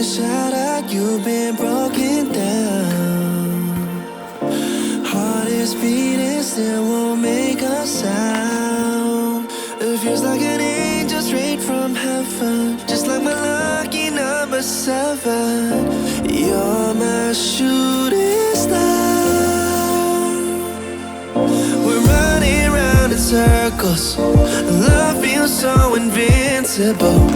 shattered, you've been broken down. Heart is beating, still won't make a sound. It feels like an angel straight from heaven, just like my lucky number 7. You're my shooting star. We're running round in circles. Love feels so invincible.